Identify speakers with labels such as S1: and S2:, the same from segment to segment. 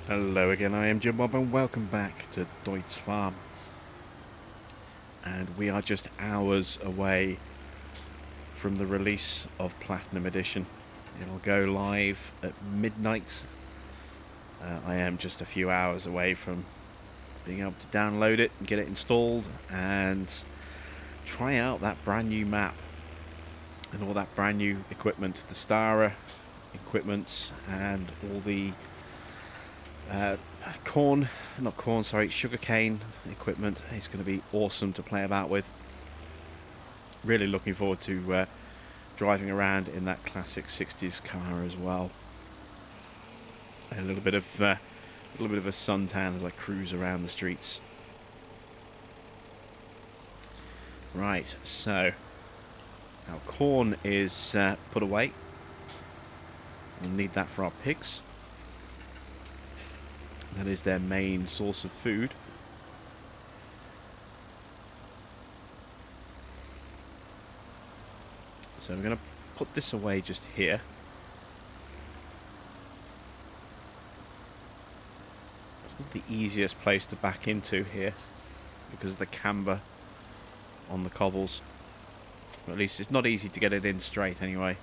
S1: Hello again, I am Jim Bob and welcome back to Deutz Fahrm. And we are just hours away from the release of Platinum Edition. It'll go live at midnight. I am just a few hours away from being able to download it and get it installed and try out that brand new map and all that brand new equipment, the Stara equipment and all the sugarcane equipment. It's going to be awesome to play about with. Really looking forward to driving around in that classic 60s car as well. A little bit of a suntan as I cruise around the streets. Right, so our corn is put away. We'll need that for our pigs. That is their main source of food. So we're going to put this away just here. It's not the easiest place to back into here because of the camber on the cobbles. Or at least it's not easy to get it in straight anyway.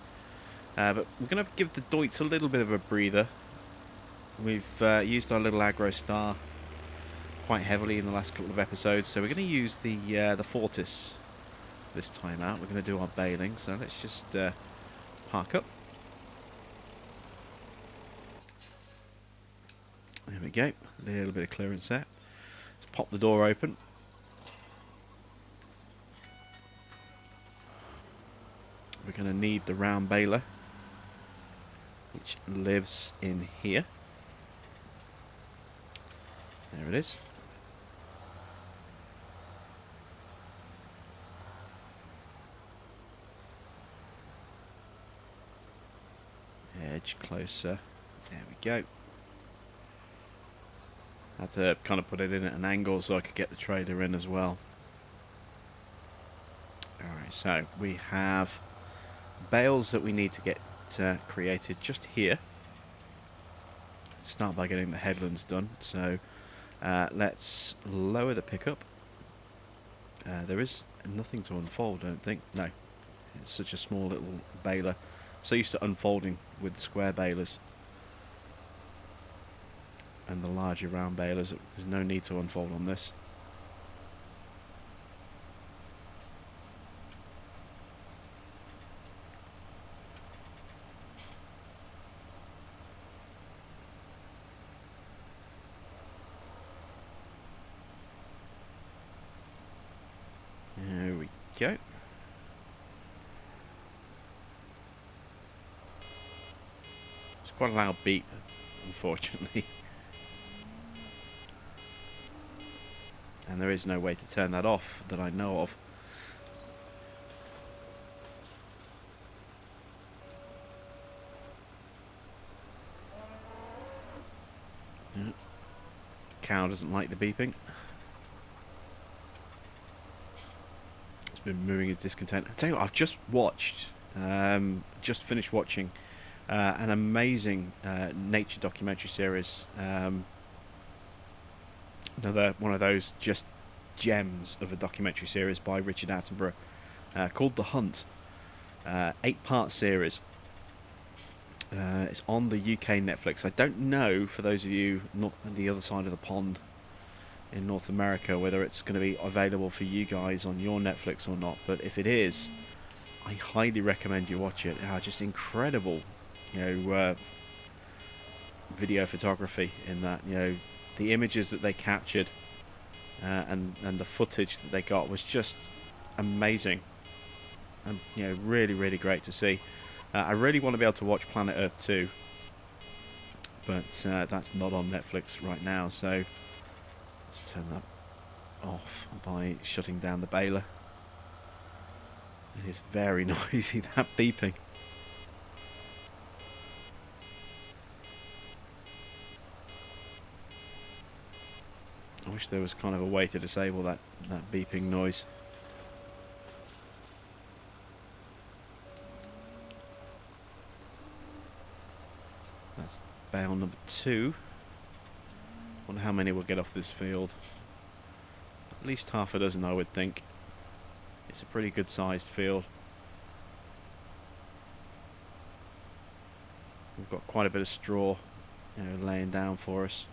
S1: But we're going to give the Deutz a little bit of a breather. We've used our little aggro star quite heavily in the last couple of episodes, so we're going to use the Fortis this time out. We're going to do our baling, so let's just park up. There we go, a little bit of clearance there. Let's pop the door open. We're going to need the round baler, which lives in here. There it is. Edge closer. There we go. Had to kind of put it in at an angle so I could get the trailer in as well. Alright, so we have bales that we need to get created just here. Let's start by getting the headlands done. So let's lower the pickup. There is nothing to unfold, I don't think. No, it's such a small little baler. So used to unfolding with the square balers and the larger round balers. There's no need to unfold on this. There we go. It's quite a loud beep, unfortunately. And there is no way to turn that off that I know of. Yeah. Cow doesn't like the beeping. It's been moving his discontent. I tell you what, I've just watched, just finished watching an amazing nature documentary series. Another one of those just gems of a documentary series by Richard Attenborough called The Hunt. 8-part series. It's on the UK Netflix. I don't know, for those of you not on the other side of the pond in North America, whether it's going to be available for you guys on your Netflix or not, but if it is, I highly recommend you watch it. Just incredible, video photography in that. The images that they captured and the footage that they got was just amazing, and really, really great to see. I really want to be able to watch Planet Earth 2, but that's not on Netflix right now, so let's turn that off by shutting down the baler. It is very noisy, that beeping. I wish there was kind of a way to disable that beeping noise. That's bale number 2. Wonder how many we'll get off this field. At least half a dozen, I would think. It's a pretty good sized field. We've got quite a bit of straw, you know, laying down for us.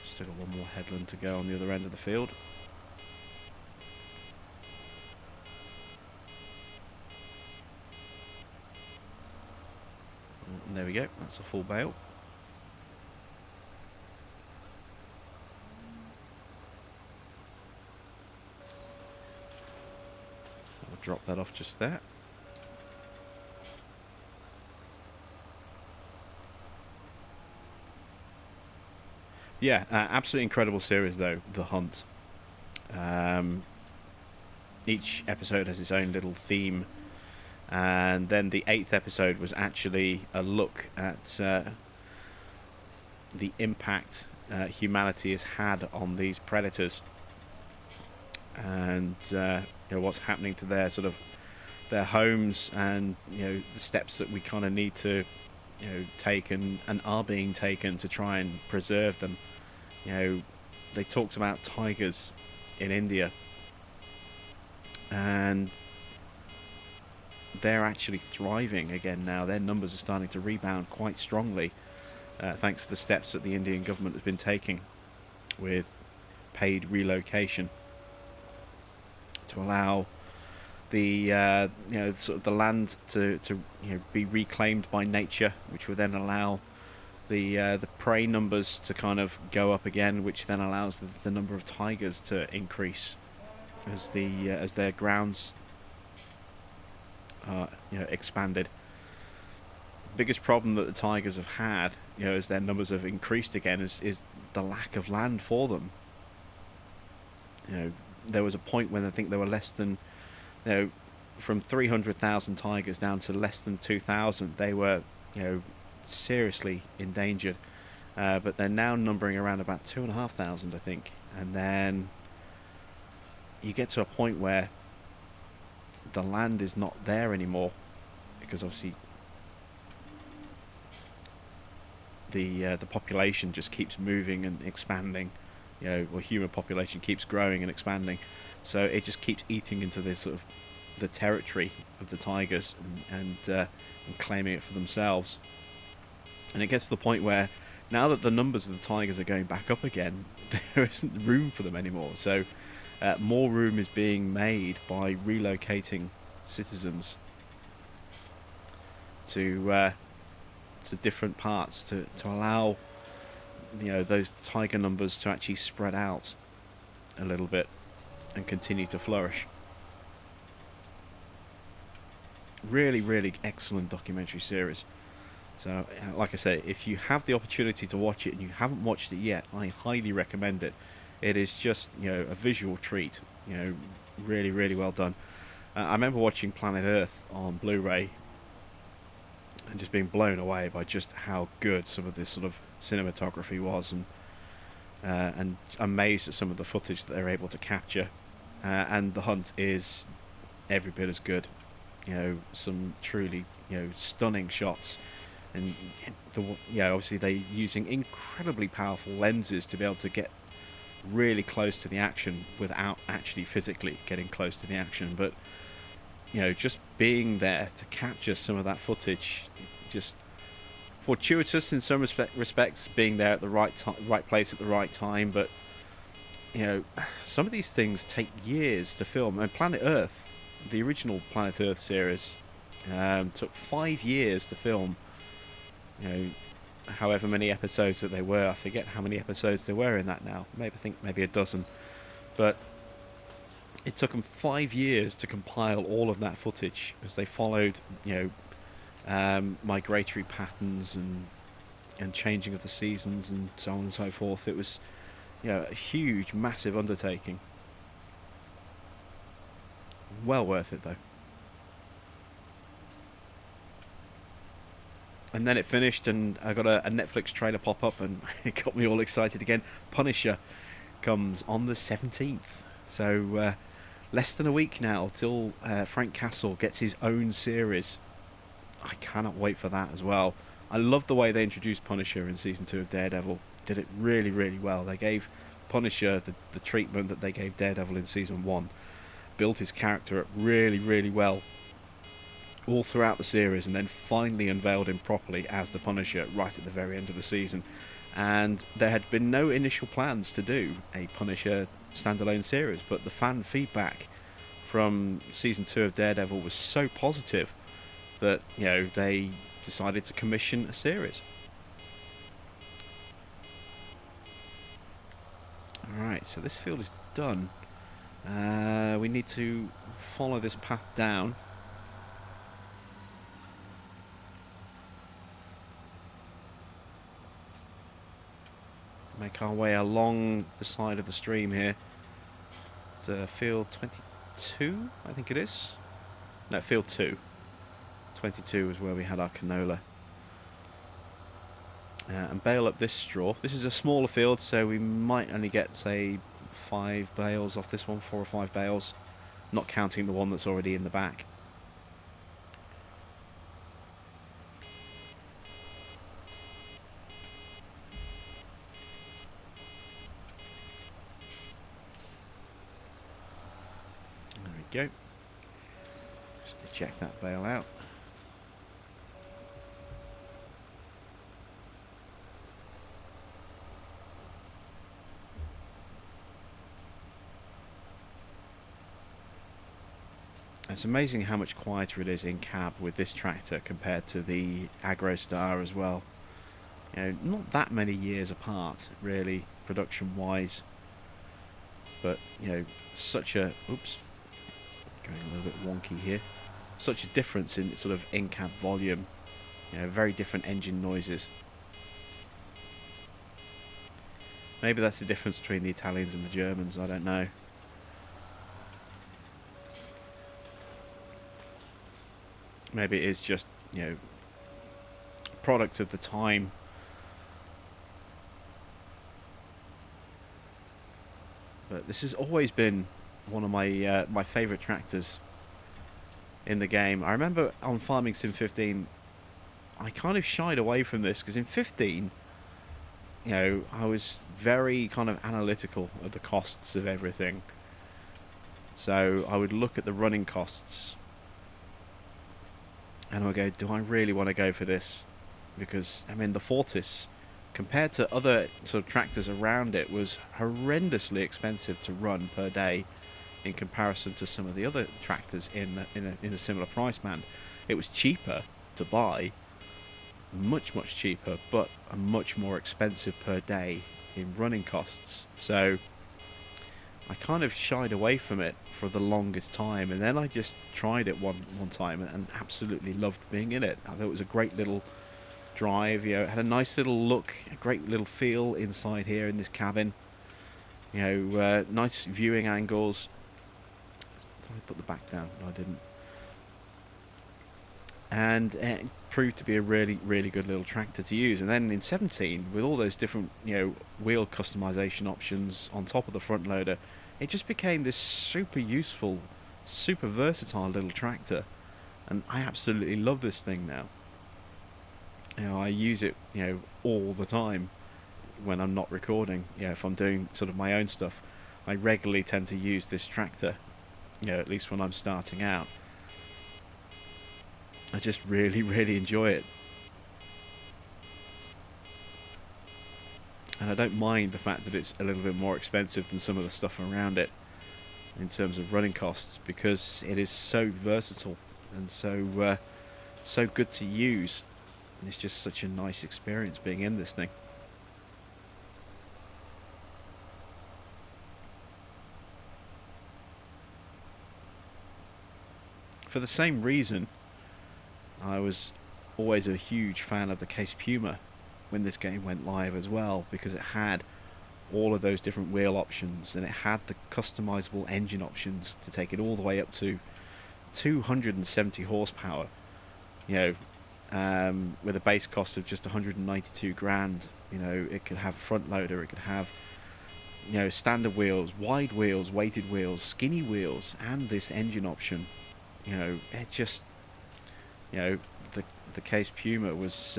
S1: Still got one more headland to go on the other end of the field. And there we go, that's a full bale. I'll drop that off just there. Yeah, absolutely incredible series though, The Hunt. Each episode has its own little theme, and then the 8th episode was actually a look at the impact humanity has had on these predators, and you know, what's happening to their sort of their homes, and you know, the steps that we kind of need to, you know, take and are being taken to try and preserve them. You know, they talked about tigers in India, and they're actually thriving again now. Their numbers are starting to rebound quite strongly, thanks to the steps that the Indian government has been taking with paid relocation to allow the you know, sort of the land to you know, be reclaimed by nature, which will then allow the prey numbers to kind of go up again, which then allows the number of tigers to increase as their grounds you know, expanded. Biggest problem that the tigers have had, you know, as their numbers have increased again, is the lack of land for them. You know, there was a point when I think there were less than, you know, from 300,000 tigers down to less than 2,000. They were, you know, seriously endangered, but they're now numbering around about 2,500, I think. And then you get to a point where the land is not there anymore, because obviously the population just keeps moving and expanding. You know, or human population keeps growing and expanding, so it just keeps eating into this sort of the territory of the tigers and claiming it for themselves. And it gets to the point where now that the numbers of the tigers are going back up again, there isn't room for them anymore. So more room is being made by relocating citizens to different parts to allow, you know, those tiger numbers to actually spread out a little bit and continue to flourish. Really, really excellent documentary series. So, like I say, if you have the opportunity to watch it and you haven't watched it yet, I highly recommend it. It is just, you know, a visual treat. You know, really, really well done. I remember watching Planet Earth on Blu-ray and just being blown away by just how good some of this sort of cinematography was, and amazed at some of the footage that they're able to capture. And The Hunt is every bit as good. You know, some truly, you know, stunning shots. And yeah, obviously they're using incredibly powerful lenses to be able to get really close to the action without actually physically getting close to the action. But you know, just being there to capture some of that footage, just fortuitous in some respects, being there at the right place at the right time. But you know, some of these things take years to film. And Planet Earth, the original Planet Earth series, took 5 years to film. You know, however many episodes that they were. I forget how many episodes there were in that now. Maybe, I think maybe a dozen. But it took them 5 years to compile all of that footage, as they followed, you know, migratory patterns and changing of the seasons and so on and so forth. It was, you know, a huge, massive undertaking. Well worth it though. And then it finished, and I got a Netflix trailer pop up, and it got me all excited again. Punisher comes on the 17th, So less than a week now till Frank Castle gets his own series. I cannot wait for that as well. I love the way they introduced Punisher in season 2 of Daredevil. Did it really, really well. They gave Punisher the treatment that they gave Daredevil in season 1. Built his character up really, really well all throughout the series, and then finally unveiled him properly as the Punisher right at the very end of the season. And there had been no initial plans to do a Punisher standalone series, but the fan feedback from season 2 of Daredevil was so positive that, you know, they decided to commission a series. Alright, so this field is done. We need to follow this path down. Make our way along the side of the stream here to field 22, I think it is. No, field 2. 22 is where we had our canola. And bale up this straw. This is a smaller field, so we might only get, say, 5 bales off this one, 4 or 5 bales, not counting the one that's already in the back. There we go. Just to check that bale out. It's amazing how much quieter it is in cab with this tractor compared to the Agro Star as well. You know, not that many years apart, really, production-wise. But, you know, such a... Oops. Going a little bit wonky here. Such a difference in sort of in-cab volume. You know, very different engine noises. Maybe that's the difference between the Italians and the Germans, I don't know. Maybe it is just, you know, product of the time. But this has always been one of my my favourite tractors in the game. I remember on Farming Sim 15, I kind of shied away from this because in 15, you know, I was very kind of analytical of the costs of everything. So I would look at the running costs and I would go, do I really want to go for this? Because, I mean, the Fortis, compared to other sort of tractors around it, was horrendously expensive to run per day in comparison to some of the other tractors in a similar price band. It was cheaper to buy, much cheaper, but a much more expensive per day in running costs. So I kind of shied away from it for the longest time, and then I just tried it one time and absolutely loved being in it. I thought it was a great little drive. You know, it had a nice little look, a great little feel inside here in this cabin. You know, nice viewing angles. I thought I put the back down, no, I didn't. And it proved to be a really good little tractor to use. And then in 17, with all those different, you know, wheel customization options on top of the front loader, it just became this super useful, super versatile little tractor. And I absolutely love this thing now. You know, I use it, you know, all the time when I'm not recording. You know, if I'm doing sort of my own stuff, I regularly tend to use this tractor, you know, at least when I'm starting out. I just really enjoy it. And I don't mind the fact that it's a little bit more expensive than some of the stuff around it in terms of running costs, because it is so versatile and so so good to use. It's just such a nice experience being in this thing. For the same reason, I was always a huge fan of the Case Puma when this game went live as well, because it had all of those different wheel options and it had the customizable engine options to take it all the way up to 270 horsepower, you know, with a base cost of just 192 grand. You know, it could have a front loader, it could have you know, standard wheels, wide wheels, weighted wheels, skinny wheels, and this engine option. You know, it just, you know, the Case Puma was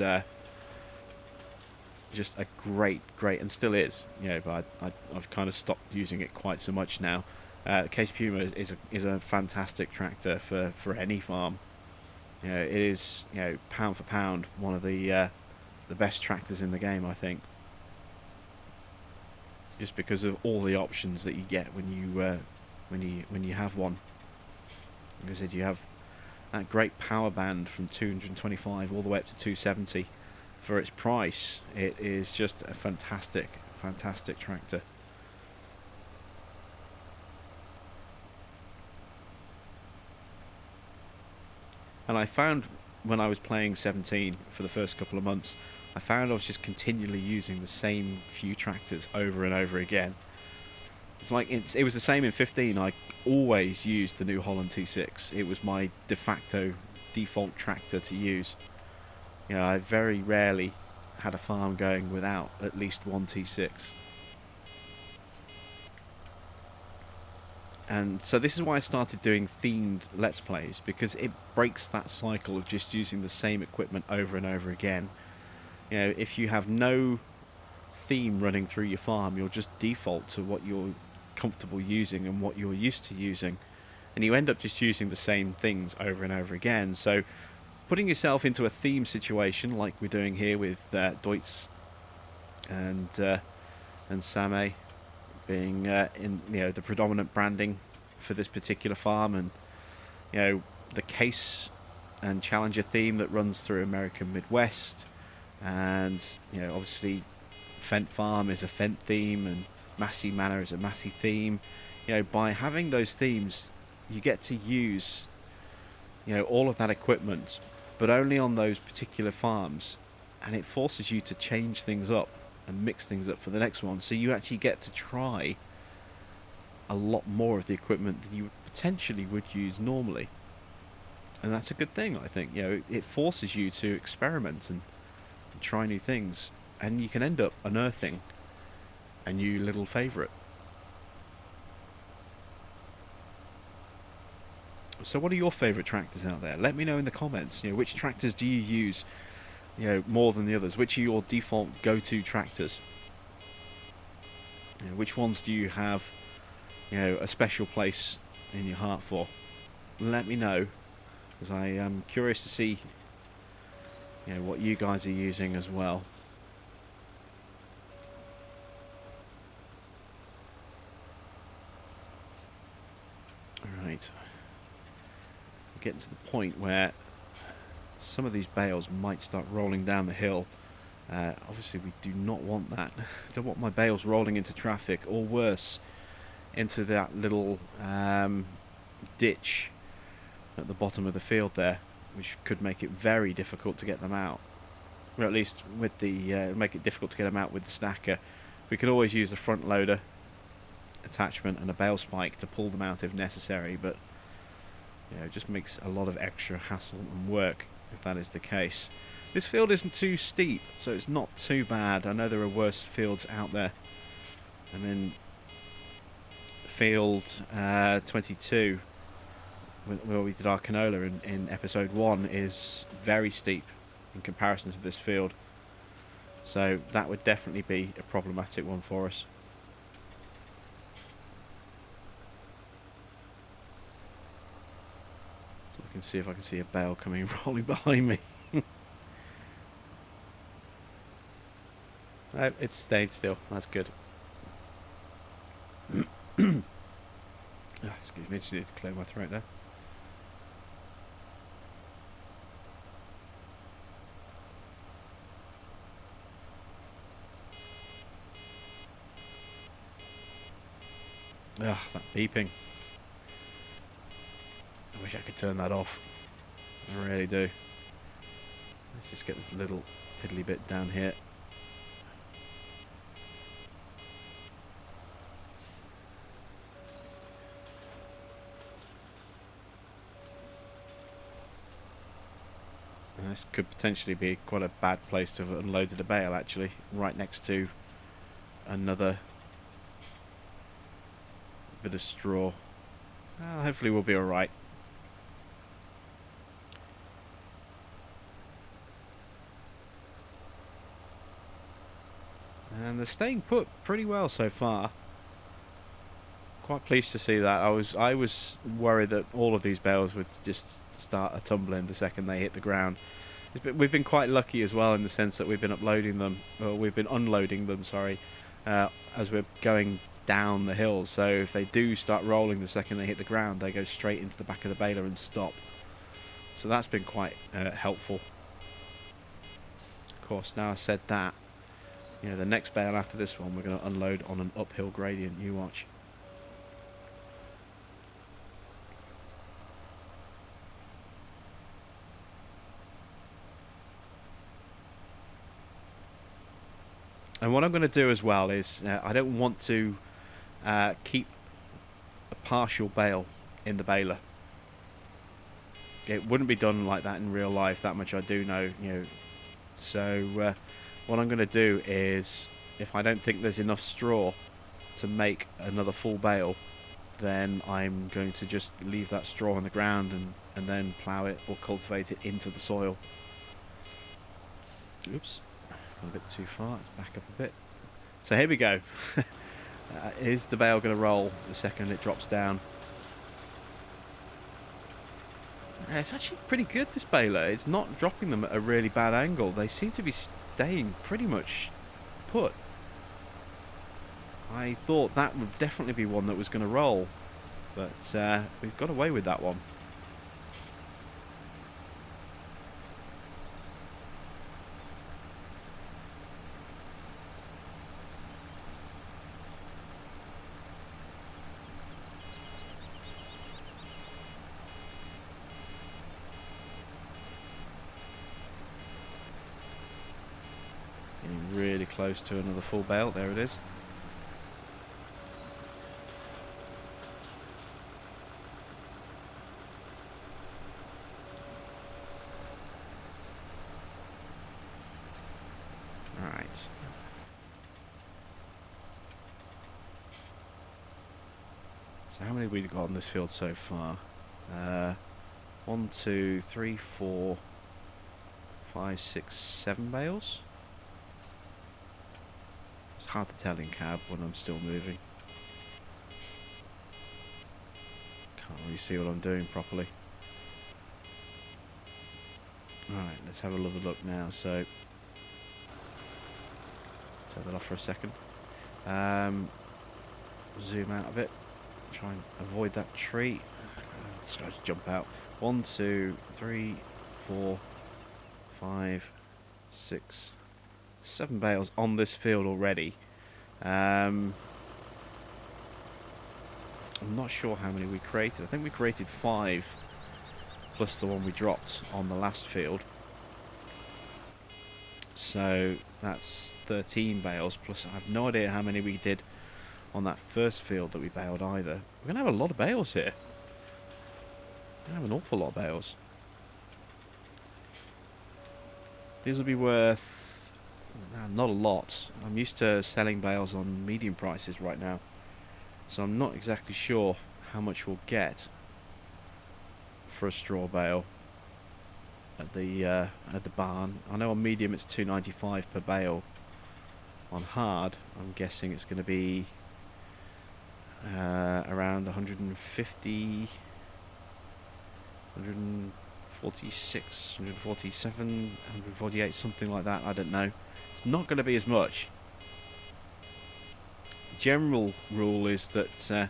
S1: just a great, and still is. You know, but I've kind of stopped using it quite so much now. Case Puma is a fantastic tractor for any farm. You know, it is, you know, pound for pound one of the best tractors in the game, I think. Just because of all the options that you get when you have one. Like I said, you have that great power band from 225 all the way up to 270. For its price, it is just a fantastic tractor. And I found when I was playing 17 for the first couple of months, I found I was just continually using the same few tractors over and over again. It's like it was the same in 15. I always used the New Holland T6. It was my de facto default tractor to use. You know, I very rarely had a farm going without at least one T6. And so this is why I started doing themed Let's Plays, because it breaks that cycle of just using the same equipment over and over again. You know, if you have no theme running through your farm, you'll just default to what you're comfortable using and what you're used to using. And you end up just using the same things over and over again. So putting yourself into a theme situation like we're doing here with Deutz and Same being in, you know, the predominant branding for this particular farm, and you know, the Case and Challenger theme that runs through American Midwest, and you know, obviously Fent Farm is a Fent theme and Massey Manor is a Massey theme. You know, by having those themes, you get to use, you know, all of that equipment, but only on those particular farms, and it forces you to change things up and mix things up for the next one, so you actually get to try a lot more of the equipment than you potentially would use normally. And that's a good thing, I think. You know, it forces you to experiment and try new things, and you can end up unearthing a new little favourite. So what are your favourite tractors out there? Let me know in the comments. You know, which tractors do you use, you know, more than the others? Which are your default go-to tractors? You know, which ones do you have, you know, a special place in your heart for? Let me know, because I am curious to see, you know, what you guys are using as well. Alright, we're getting to the point where some of these bales might start rolling down the hill. Obviously we do not want that. I don't want my bales rolling into traffic, or worse, into that little ditch at the bottom of the field there, which could make it very difficult to get them out. Or at least with the make it difficult to get them out with the stacker. We could always use a front loader attachment and a bale spike to pull them out if necessary, but you know, it just makes a lot of extra hassle and work if that is the case. This field isn't too steep, so it's not too bad. I know there are worse fields out there. I mean, field 22, where we did our canola in episode 1, is very steep in comparison to this field. So that would definitely be a problematic one for us. So I can see if I can see a bale coming rolling behind me. No, it's stayed still. That's good. Excuse me, just need to clear my throat there. Ugh, that beeping. I wish I could turn that off. I really do. Let's just get this little piddly bit down here. And this could potentially be quite a bad place to have unloaded a bale, actually, right next to another bit of straw. Hopefully we'll be alright. And they're staying put pretty well so far. Quite pleased to see that. I was worried that all of these bales would just start a tumbling the second they hit the ground. We've been quite lucky as well in the sense that we've been uploading them, or we've been unloading them, sorry, as we're going down the hill. So if they do start rolling the second they hit the ground, they go straight into the back of the baler and stop. So that's been quite helpful. Of course, now I said that, you know, the next bale after this one, we're going to unload on an uphill gradient. You watch. And what I'm going to do as well is, I don't want to keep a partial bale in the baler. It wouldn't be done like that in real life, that much I do know, you know. So what I'm going to do is, if I don't think there's enough straw to make another full bale, then I'm going to just leave that straw on the ground and then plough it or cultivate it into the soil. Oops. A bit too far, let's back up a bit. So here we go. Is the bale going to roll the second it drops down? It's actually pretty good, this baler. It's not dropping them at a really bad angle. They seem to be staying pretty much put. I thought that would definitely be one that was going to roll, but we've got away with that one. Really close to another full bale. There it is. Alright. So how many have we got on this field so far? 1, 2, 3, 4, 5, 6, 7 bales? It's hard to tell in cab when I'm still moving. Can't really see what I'm doing properly. Alright, let's have a look now. So, turn that off for a second. Zoom out a bit. Try and avoid that tree. Let's try to jump out. 1, 2, 3, 4, 5, 6, 7 bales on this field already. I'm not sure how many we created. I think we created 5 plus the one we dropped on the last field. So that's 13 bales plus. I have no idea how many we did on that first field that we baled either. We're going to have a lot of bales here. We're going to have an awful lot of bales. These will be worth not a lot. I'm used to selling bales on medium prices right now, so I'm not exactly sure how much we'll get for a straw bale at the barn. I know on medium it's $2.95 per bale. On hard, I'm guessing it's going to be around 150, 146, 147, 148, something like that. I don't know. It's not going to be as much. General rule is that the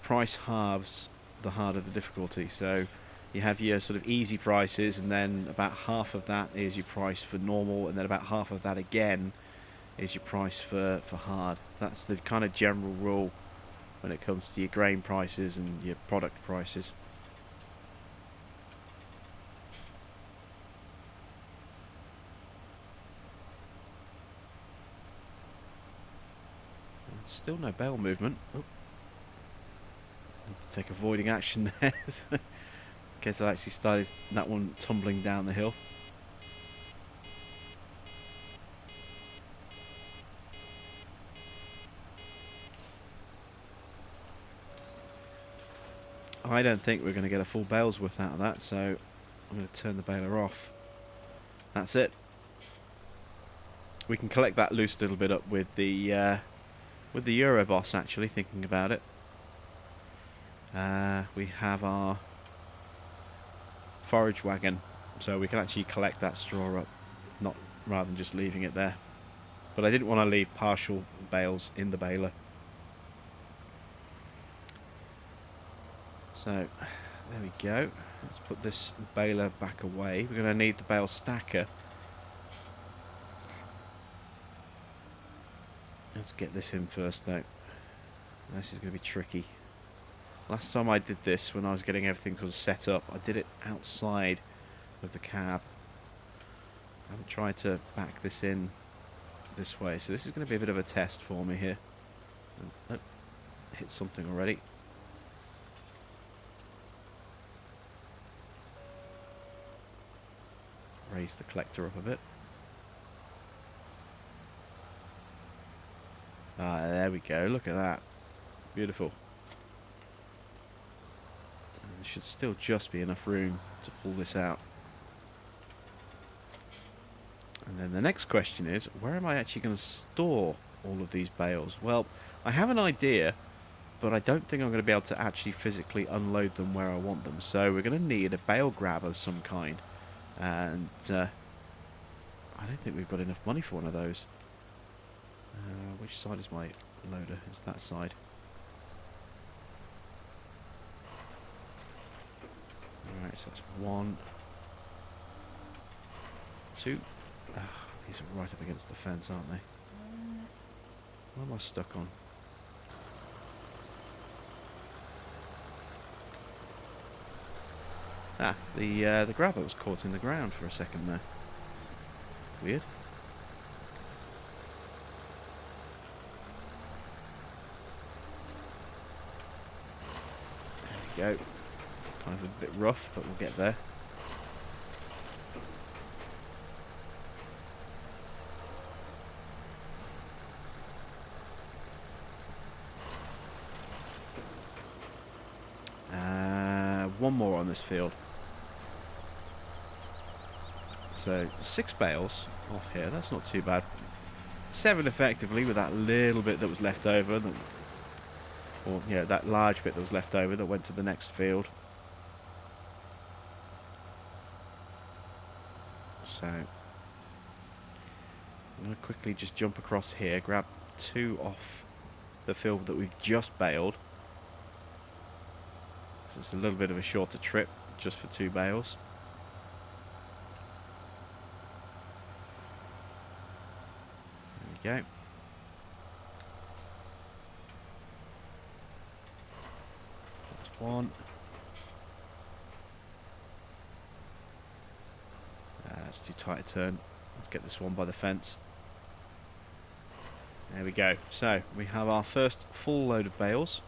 S1: price halves the harder the difficulty. So you have your sort of easy prices, and then about half of that is your price for normal, and then about half of that again is your price for hard. That's the kind of general rule when it comes to your grain prices and your product prices. Still no bale movement. Oh. Let's take avoiding action there. Guess I actually started that one tumbling down the hill. I don't think we're going to get a full bale's worth out of that, so I'm going to turn the baler off. That's it. We can collect that loose a little bit up with the Euroboss, actually, thinking about it. We have our forage wagon, so we can actually collect that straw up, not rather than just leaving it there. But I didn't want to leave partial bales in the baler. So, there we go. Let's put this baler back away. We're going to need the bale stacker. Let's get this in first, though. This is going to be tricky. Last time I did this, when I was getting everything sort of set up, I did it outside of the cab. I haven't tried to back this in this way, so this is going to be a bit of a test for me here. Oh, hit something already. Raise the collector up a bit. Ah, there we go. Look at that. Beautiful. And there should still just be enough room to pull this out. And then the next question is, where am I actually going to store all of these bales? Well, I have an idea, but I don't think I'm going to be able to actually physically unload them where I want them. So we're going to need a bale grab of some kind. And I don't think we've got enough money for one of those. Which side is my loader? It's that side. Alright, so that's 1, 2. These are right up against the fence, aren't they? What am I stuck on? Ah, the grabber was caught in the ground for a second there. Weird. There we go. Kind of a bit rough, but we'll get there. One more on this field. So 6 bales off here, that's not too bad. 7 effectively with that little bit that was left over, or yeah, that large bit that was left over that went to the next field. So I'm going to quickly just jump across here, grab 2 off the field that we've just baled. So it's a little bit of a shorter trip just for 2 bales. There we go. That's 1. It's too tight a turn. Let's get this one by the fence. There we go. So we have our first full load of bales.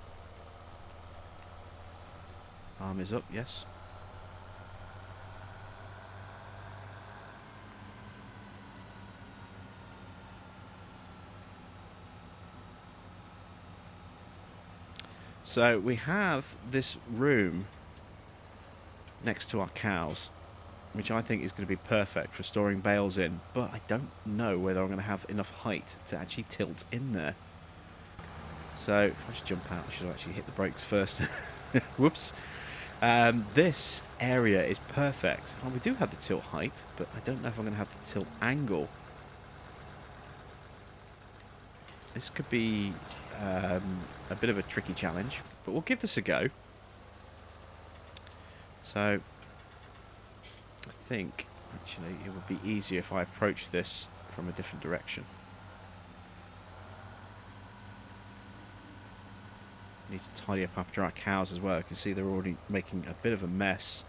S1: Arm is up, yes. So we have this room next to our cows, which I think is going to be perfect for storing bales in, but I don't know whether I'm going to have enough height to actually tilt in there. So if I just jump out, I should have actually hit the brakes first. Whoops. This area is perfect. Well, we do have the tilt height, but I don't know if I'm going to have the tilt angle. This could be a bit of a tricky challenge, but we'll give this a go. So I think actually it would be easier if I approach this from a different direction. Need to tidy up after our cows as well. You can see they're already making a bit of a mess.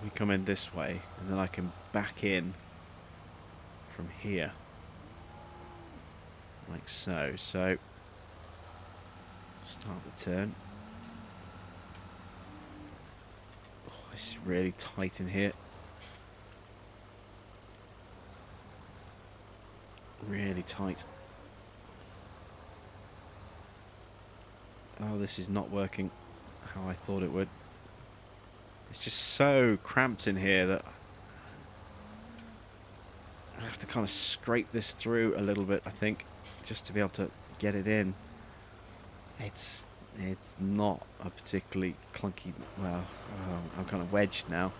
S1: We come in this way, and then I can back in from here, like so. So start the turn. Oh, this is really tight in here. Really tight. Oh, this is not working how I thought it would. It's just so cramped in here that I have to kind of scrape this through a little bit, I think, just to be able to get it in. It's not a particularly clunky... Well, I'm kind of wedged now.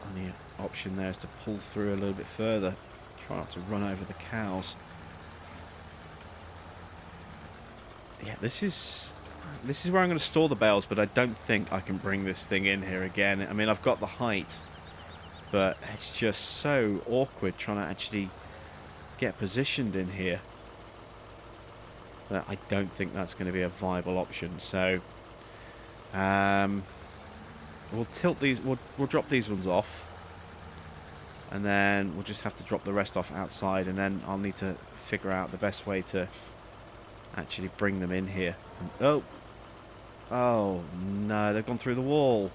S1: Only option there is to pull through a little bit further. Try not to run over the cows. Yeah, this is where I'm going to store the bales, but I don't think I can bring this thing in here again. I mean, I've got the height, but it's just so awkward trying to actually get positioned in here that I don't think that's going to be a viable option. So we'll tilt these, we'll drop these ones off, and then we'll just have to drop the rest off outside, and then I'll need to figure out the best way to actually bring them in here. And, oh no, they've gone through the wall.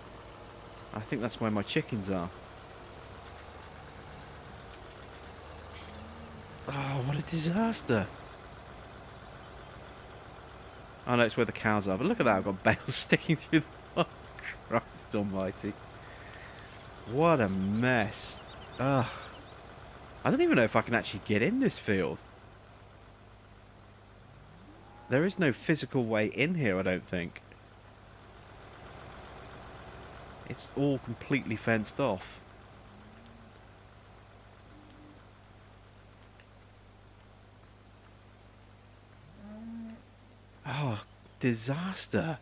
S1: I think that's where my chickens are. Oh, what a disaster. Oh no, it's where the cows are, but look at that, I've got bales sticking through the... Oh, Christ almighty. What a mess. Ugh. I don't even know if I can actually get in this field. There is no physical way in here, I don't think. It's all completely fenced off. Oh, disaster.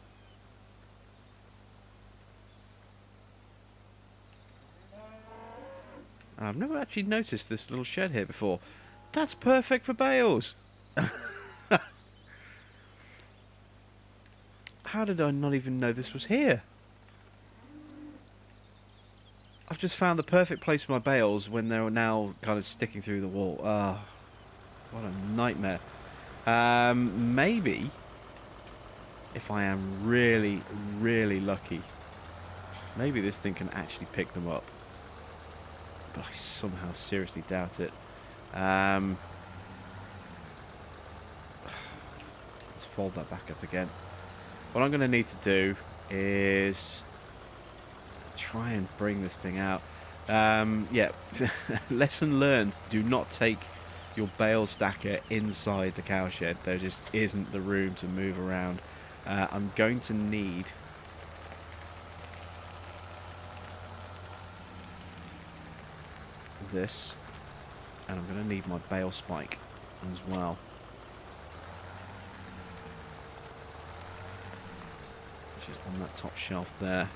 S1: I've never actually noticed this little shed here before. That's perfect for bales. How did I not even know this was here? I've just found the perfect place for my bales when they're now kind of sticking through the wall. Ah, what a nightmare. Maybe, if I am really, really lucky, maybe this thing can actually pick them up. But I somehow seriously doubt it. Let's fold that back up again. What I'm going to need to do is try and bring this thing out. Yeah, lesson learned. Do not take your bale stacker inside the cowshed. There just isn't the room to move around. I'm going to need... this, and I'm going to need my bale spike as well, which is on that top shelf there.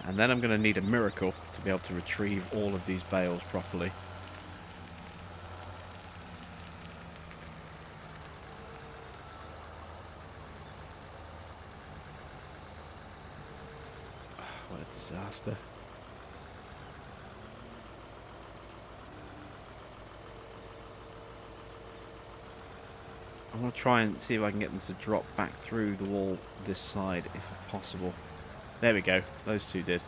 S1: And then I'm going to need a miracle to be able to retrieve all of these bales properly. What a disaster. I'm going to try and see if I can get them to drop back through the wall this side if possible. There we go, those two did.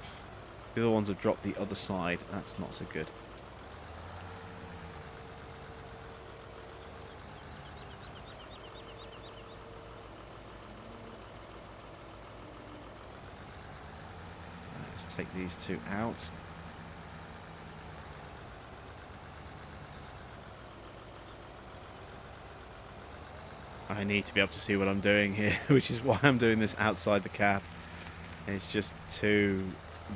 S1: The other ones have dropped the other side. That's not so good. Let's take these two out. I need to be able to see what I'm doing here, which is why I'm doing this outside the cab. It's just too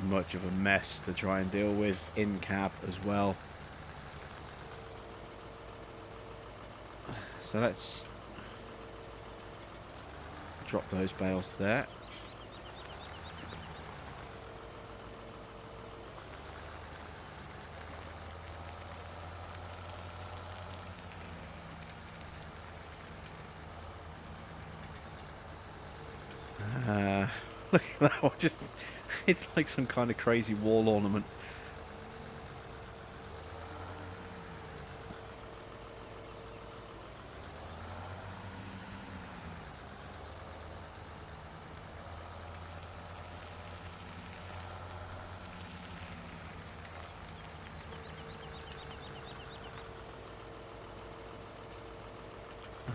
S1: much of a mess to try and deal with in cab as well. So let's drop those bales there. Look at that one, it's like some kind of crazy wall ornament.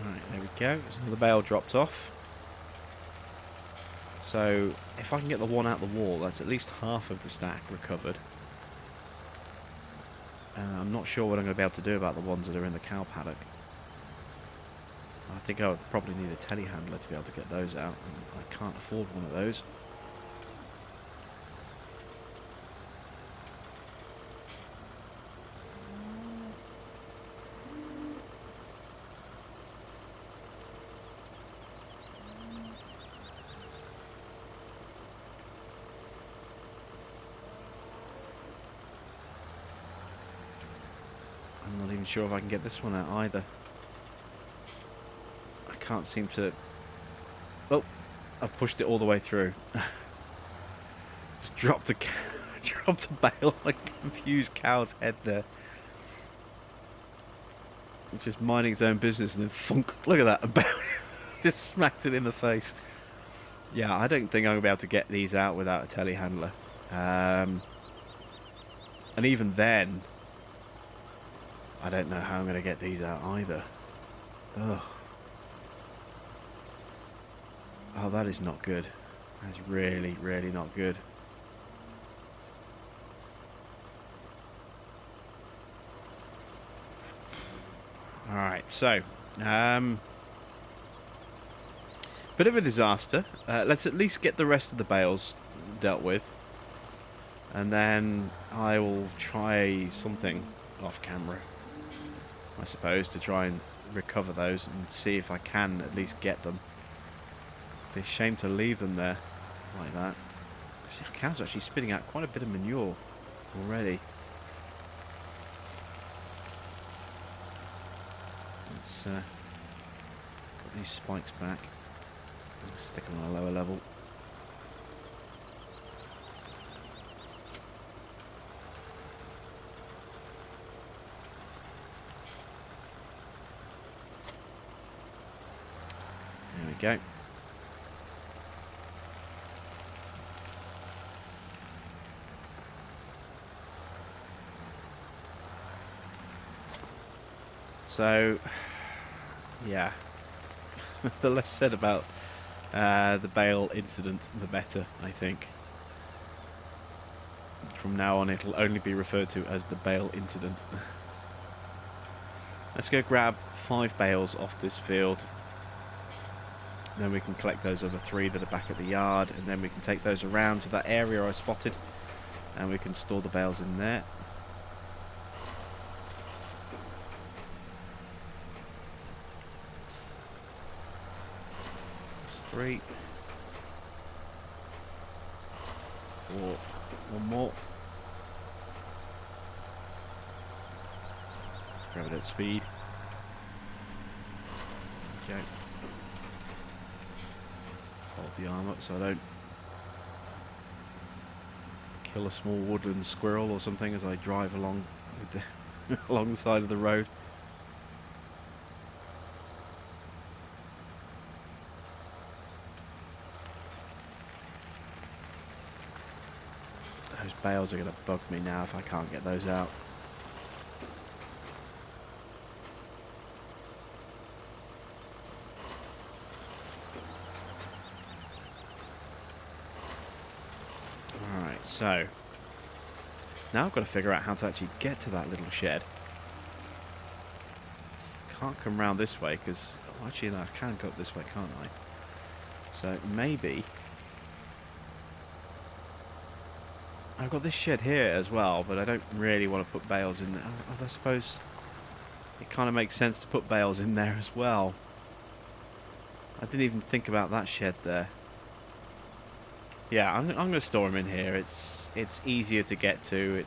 S1: Alright, there we go. There's another bale dropped off. So, if I can get the one out the wall, that's at least half of the stack recovered. I'm not sure what I'm going to be able to do about the ones that are in the cow paddock. I think I would probably need a telehandler to be able to get those out, and I can't afford one of those. I'm not even sure if I can get this one out either. I can't seem to... Oh, I've pushed it all the way through. Just dropped a bale like a confused cow's head there. It's just minding its own business and then thunk. Look at that, a bale just smacked it in the face. Yeah, I don't think I'm going to be able to get these out without a telehandler. And even then, I don't know how I'm going to get these out either. Ugh. Oh, that is not good. That's really, really not good. Alright, so, bit of a disaster. Let's at least get the rest of the bales dealt with. And then I will try something off camera, I suppose, to try and recover those and see if I can at least get them. It's a shame to leave them there like that. This cow's actually spitting out quite a bit of manure already. Let's got these spikes back. Stick them on a lower level. There we go. So, yeah, the less said about the bale incident, the better, I think. From now on, it'll only be referred to as the bale incident. Let's go grab 5 bales off this field. Then we can collect those other 3 that are back at the yard, and then we can take those around to that area I spotted, and we can store the bales in there. That's 3. 4. One more. Grab it at speed. Okay. Hold the arm up so I don't kill a small woodland squirrel or something as I drive along with the along the side of the road. Those bales are going to bug me now if I can't get those out. Alright, so now I've got to figure out how to actually get to that little shed. Can't come round this way because, oh, actually no, I can go up this way, can't I? So maybe I've got this shed here as well, but I don't really want to put bales in there. I suppose it kind of makes sense to put bales in there as well. I didn't even think about that shed there. Yeah, I'm going to store them in here. It's easier to get to.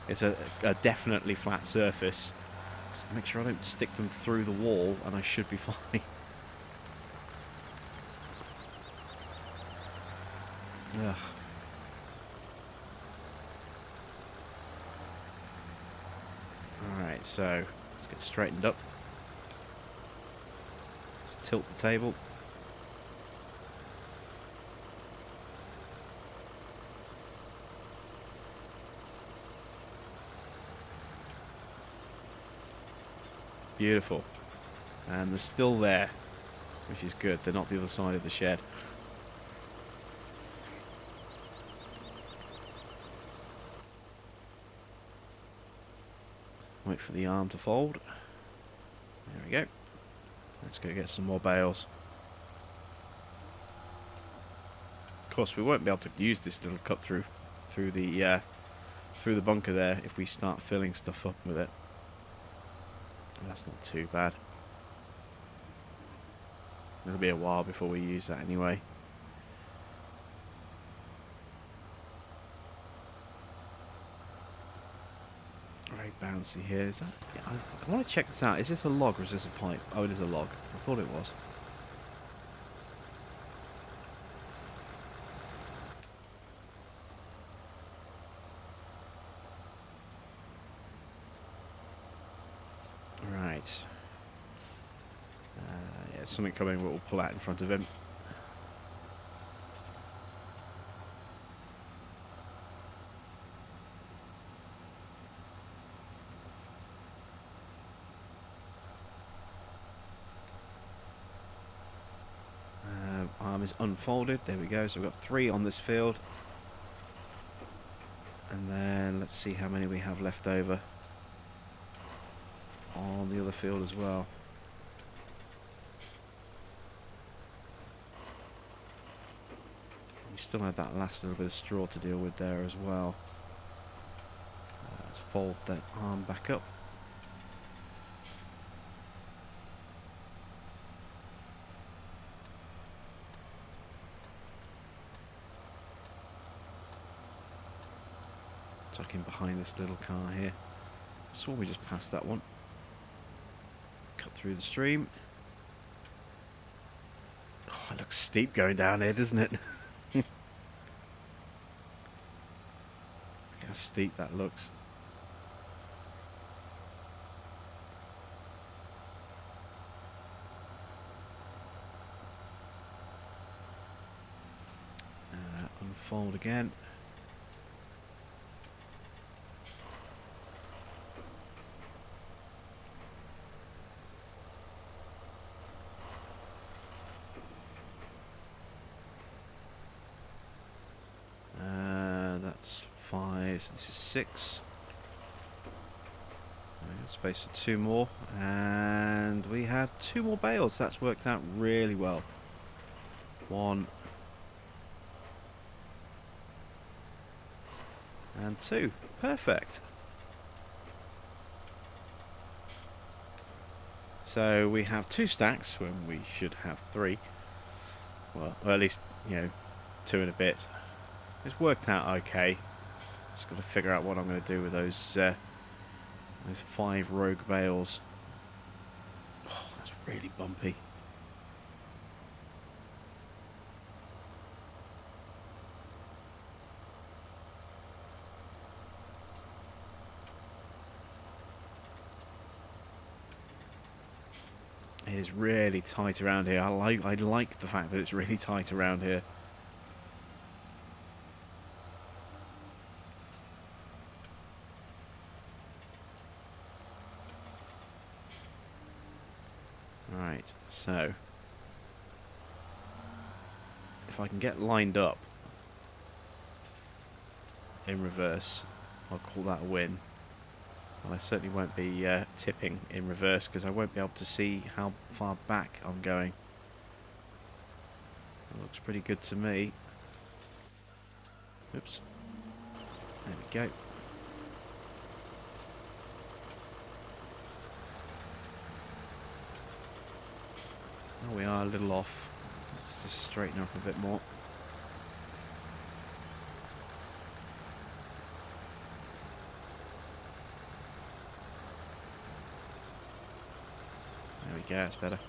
S1: It's a definitely flat surface. Just make sure I don't stick them through the wall, and I should be fine. Ugh. Alright, so let's get straightened up. Let's tilt the table. Beautiful. And they're still there, which is good. They're not the other side of the shed. Wait for the arm to fold. There we go. Let's go get some more bales. Of course, we won't be able to use this little cut through the bunker there if we start filling stuff up with it. That's not too bad. It'll be a while before we use that anyway. Very bouncy here. Is that? Yeah, I want to check this out. Is this a log or is this a pipe? Oh, it is a log. I thought it was. Right. Yeah, something coming. We'll pull out in front of him. Arm is unfolded. There we go. So we've got 3 on this field. And then let's see how many we have left over on the other field as well. We still have that last little bit of straw to deal with there as well. Let's fold that arm back up. Tuck in behind this little car here. So we just passed that one. Cut through the stream. Oh, it looks steep going down here, doesn't it? Look how steep that looks. Unfold again. That's 5, so this is 6. Space for 2 more, and we have 2 more bales. That's worked out really well. 1 and 2. Perfect. So we have 2 stacks when we should have 3. Well, or at least, you know, 2 and a bit. It's worked out okay. Just got to figure out what I'm going to do with those 5 rogue bales. Oh, that's really bumpy. It is really tight around here. I like the fact that it's really tight around here. Right, so if I can get lined up in reverse, I'll call that a win. Well, I certainly won't be tipping in reverse because I won't be able to see how far back I'm going. It looks pretty good to me. Oops. There we go. Oh, we are a little off. Let's just straighten up a bit more. There we go, it's better.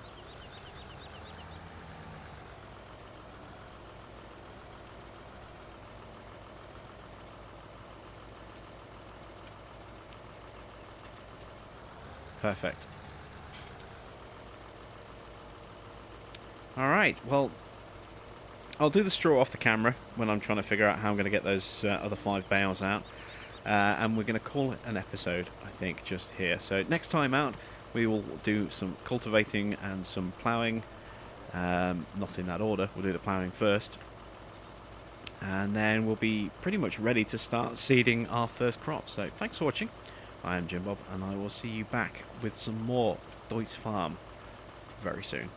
S1: Perfect. Alright, well, I'll do the straw off the camera when I'm trying to figure out how I'm going to get those other 5 bales out. And we're going to call it an episode, I think, just here. So next time out, we will do some cultivating and some ploughing. Not in that order, we'll do the ploughing first. And then we'll be pretty much ready to start seeding our first crop. So thanks for watching. I am Jim Bob, and I will see you back with some more Deutz Fahrm very soon.